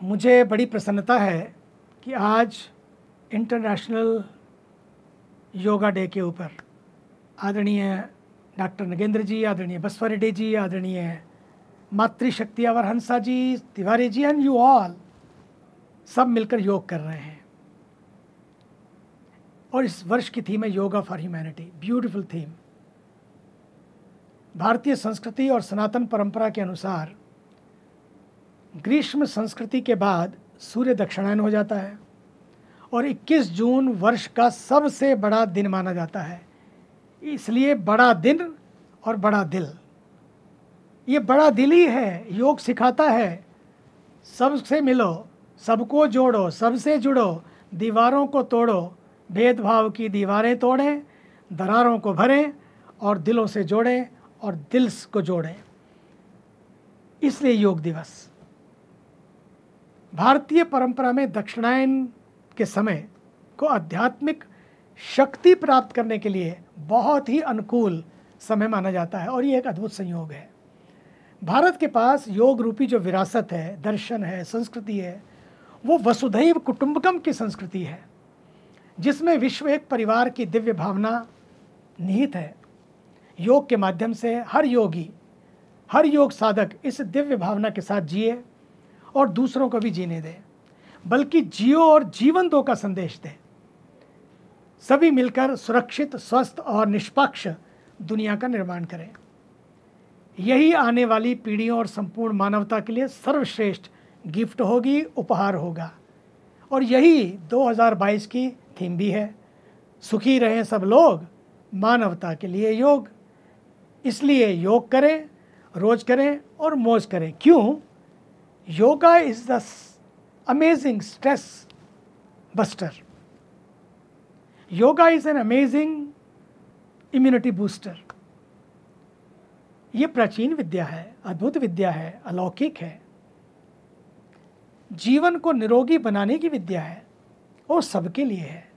मुझे बड़ी प्रसन्नता है कि आज इंटरनेशनल योगा डे के ऊपर आदरणीय डॉक्टर नगेंद्र जी, आदरणीय बसवा रेड्डी जी, आदरणीय मातृशक्ति अवर हंसा जी, Tiwari ji and you all सब मिलकर योग कर रहे हैं। और इस वर्ष की थीम है yoga for humanity. Beautiful theme. भारतीय संस्कृति और सनातन परंपरा के अनुसार ग्रीष्म संस्कृति के बाद सूर्य दक्षिणायन हो जाता है और 21 जून वर्ष का सबसे बड़ा दिन माना जाता है। इसलिए बड़ा दिन और बड़ा दिल, ये बड़ा दिल ही है। योग सिखाता है सबसे मिलो, सबको जोड़ो, सबसे जुड़ो, दीवारों को तोड़ो, भेदभाव की दीवारें तोड़ें, दरारों को भरें और दिलों से जोड़ें और दिल को जोड़ें। इसलिए योग दिवस। भारतीय परंपरा में दक्षिणायन के समय को आध्यात्मिक शक्ति प्राप्त करने के लिए बहुत ही अनुकूल समय माना जाता है और ये एक अद्भुत संयोग है। भारत के पास योग रूपी जो विरासत है, दर्शन है, संस्कृति है, वो वसुधैव कुटुंबकम की संस्कृति है, जिसमें विश्व एक परिवार की दिव्य भावना निहित है। योग के माध्यम से हर योगी, हर योग साधक इस दिव्य भावना के साथ जिए और दूसरों को भी जीने दे, बल्कि जियो और जीवन दो का संदेश दे। सभी मिलकर सुरक्षित, स्वस्थ और निष्पक्ष दुनिया का निर्माण करें। यही आने वाली पीढ़ियों और संपूर्ण मानवता के लिए सर्वश्रेष्ठ गिफ्ट होगी, उपहार होगा। और यही 2022 की थीम भी है। सुखी रहें सब लोग, मानवता के लिए योग। इसलिए योग करें, रोज करें और मौज करें। क्यों? Yoga is the amazing stress buster. Yoga is an amazing immunity booster. ये प्राचीन विद्या है, अद्भुत विद्या है, अलौकिक है। जीवन को निरोगी बनाने की विद्या है और सबके लिए है।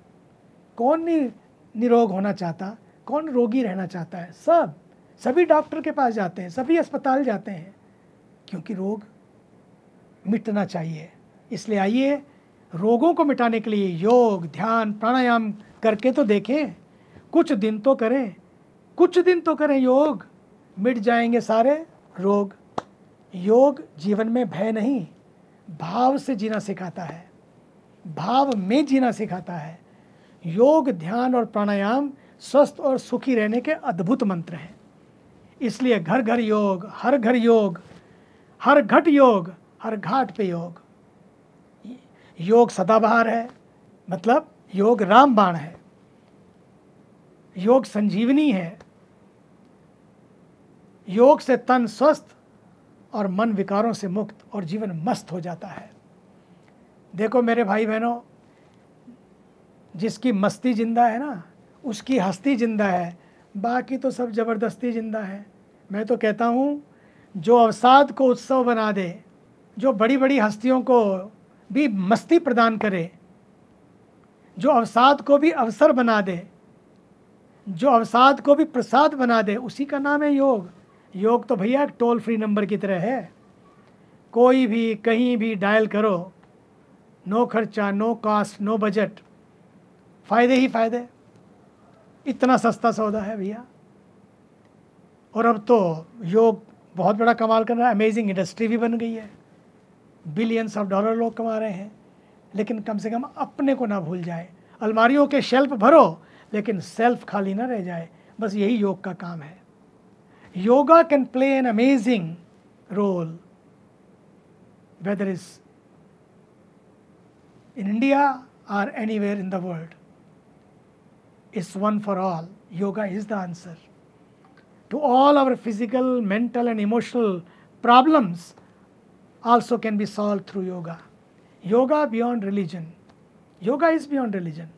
कौन नहीं निरोग होना चाहता, कौन रोगी रहना चाहता है? सभी डॉक्टर के पास जाते हैं, सभी अस्पताल जाते हैं, क्योंकि रोग मिटना चाहिए। इसलिए आइए रोगों को मिटाने के लिए योग, ध्यान, प्राणायाम करके तो देखें। कुछ दिन तो करें, कुछ दिन तो करें योग, मिट जाएंगे सारे रोग। योग जीवन में भय नहीं, भाव से जीना सिखाता है, भाव में जीना सिखाता है। योग, ध्यान और प्राणायाम स्वस्थ और सुखी रहने के अद्भुत मंत्र हैं। इसलिए घर घर योग, हर घर योग, हर घट योग, हर घाट पे योग। योग सदाबहार है, मतलब योग रामबाण है। योग संजीवनी है। योग से तन स्वस्थ और मन विकारों से मुक्त और जीवन मस्त हो जाता है। देखो मेरे भाई बहनों, जिसकी मस्ती जिंदा है ना, उसकी हस्ती जिंदा है, बाकी तो सब जबरदस्ती जिंदा है। मैं तो कहता हूँ, जो अवसाद को उत्सव बना दे, जो बड़ी बड़ी हस्तियों को भी मस्ती प्रदान करे, जो अवसाद को भी अवसर बना दे, जो अवसाद को भी प्रसाद बना दे, उसी का नाम है योग। योग तो भैया एक टोल फ्री नंबर की तरह है। कोई भी कहीं भी डायल करो, नो खर्चा, नो कॉस्ट, नो बजट, फ़ायदे ही फ़ायदे। इतना सस्ता सौदा है भैया। और अब तो योग बहुत बड़ा कमाल कर रहा है, अमेजिंग इंडस्ट्री भी बन गई है। बिलियंस ऑफ डॉलर लोग कमा रहे हैं। लेकिन कम से कम अपने को ना भूल जाए। अलमारियों के शेल्फ भरो, लेकिन सेल्फ खाली ना रह जाए। बस यही योग का काम है। Yoga can play an amazing role, whether is in India or anywhere in the world. It's one for all. Yoga is the answer to all our physical, mental and emotional problems. Also can be solved through yoga. Yoga beyond religion. Yoga is beyond religion.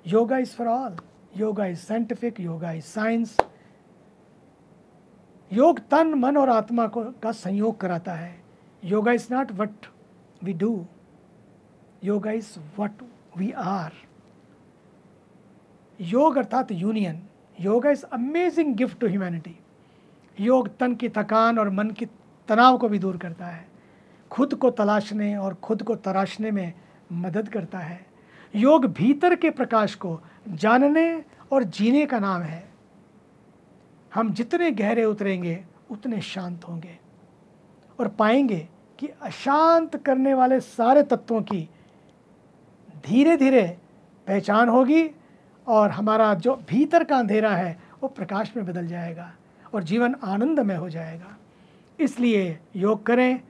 Yoga is for all. Yoga is scientific. Yoga is science. योग तन, मन और आत्मा को का संयोग कराता है। Yoga is not what we do, yoga is what we are. योग अर्थात union. Yoga is amazing gift to humanity. योग तन की थकान और मन की तनाव को भी दूर करता है। खुद को तलाशने और खुद को तराशने में मदद करता है। योग भीतर के प्रकाश को जानने और जीने का नाम है। हम जितने गहरे उतरेंगे उतने शांत होंगे और पाएंगे कि अशांत करने वाले सारे तत्वों की धीरे धीरे पहचान होगी और हमारा जो भीतर का अंधेरा है वो प्रकाश में बदल जाएगा और जीवन आनंदमय हो जाएगा। इसलिए योग करें,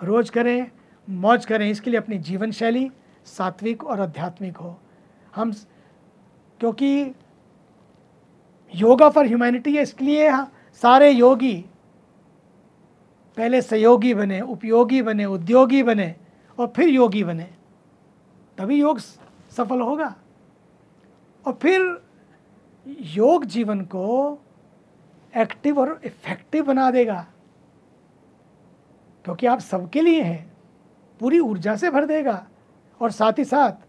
रोज करें, मौज करें। इसके लिए अपनी जीवन शैली सात्विक और आध्यात्मिक हो। हम क्योंकि योगा फॉर ह्यूमैनिटी है, इसलिए सारे योगी पहले सहयोगी बने, उपयोगी बने, उद्योगी बने और फिर योगी बने, तभी योग सफल होगा। और फिर योग जीवन को एक्टिव और इफेक्टिव बना देगा, क्योंकि आप सबके लिए हैं, पूरी ऊर्जा से भर देगा। और साथ ही साथ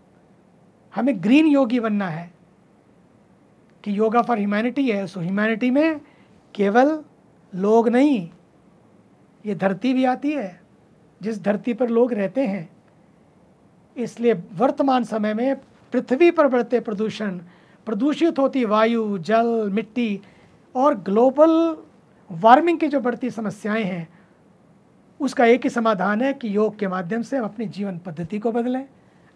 हमें ग्रीन योगी बनना है कि योगा फॉर ह्यूमैनिटी है। सो ह्यूमैनिटी में केवल लोग नहीं, ये धरती भी आती है, जिस धरती पर लोग रहते हैं। इसलिए वर्तमान समय में पृथ्वी पर बढ़ते प्रदूषण, प्रदूषित होती वायु, जल, मिट्टी और ग्लोबल वार्मिंग की जो बढ़ती समस्याएं हैं, उसका एक ही समाधान है कि योग के माध्यम से हम अपनी जीवन पद्धति को बदलें,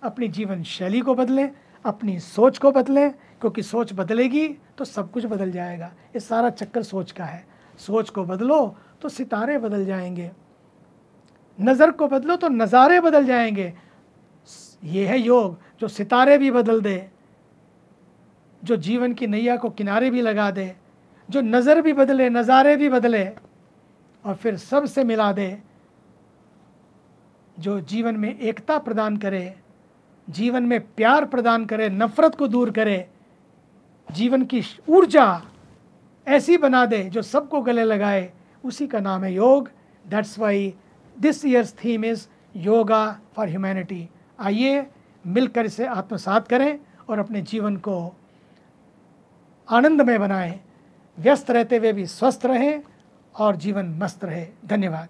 अपनी जीवन शैली को बदलें, अपनी सोच को बदलें, क्योंकि सोच बदलेगी तो सब कुछ बदल जाएगा। ये सारा चक्कर सोच का है। सोच को बदलो तो सितारे बदल जाएंगे, नज़र को बदलो तो नज़ारे बदल जाएंगे। ये है योग, जो सितारे भी बदल दे, जो जीवन की नैया को किनारे भी लगा दे, जो नज़र भी बदले, नज़ारे भी बदले और फिर सबसे मिला दे, जो जीवन में एकता प्रदान करे, जीवन में प्यार प्रदान करे, नफरत को दूर करे, जीवन की ऊर्जा ऐसी बना दे जो सबको गले लगाए। उसी का नाम है योग। That's why this years theme is yoga for humanity. आइए मिलकर इसे आत्मसात करें और अपने जीवन को आनंदमय बनाएं। व्यस्त रहते हुए भी स्वस्थ रहें और जीवन मस्त रहे। धन्यवाद।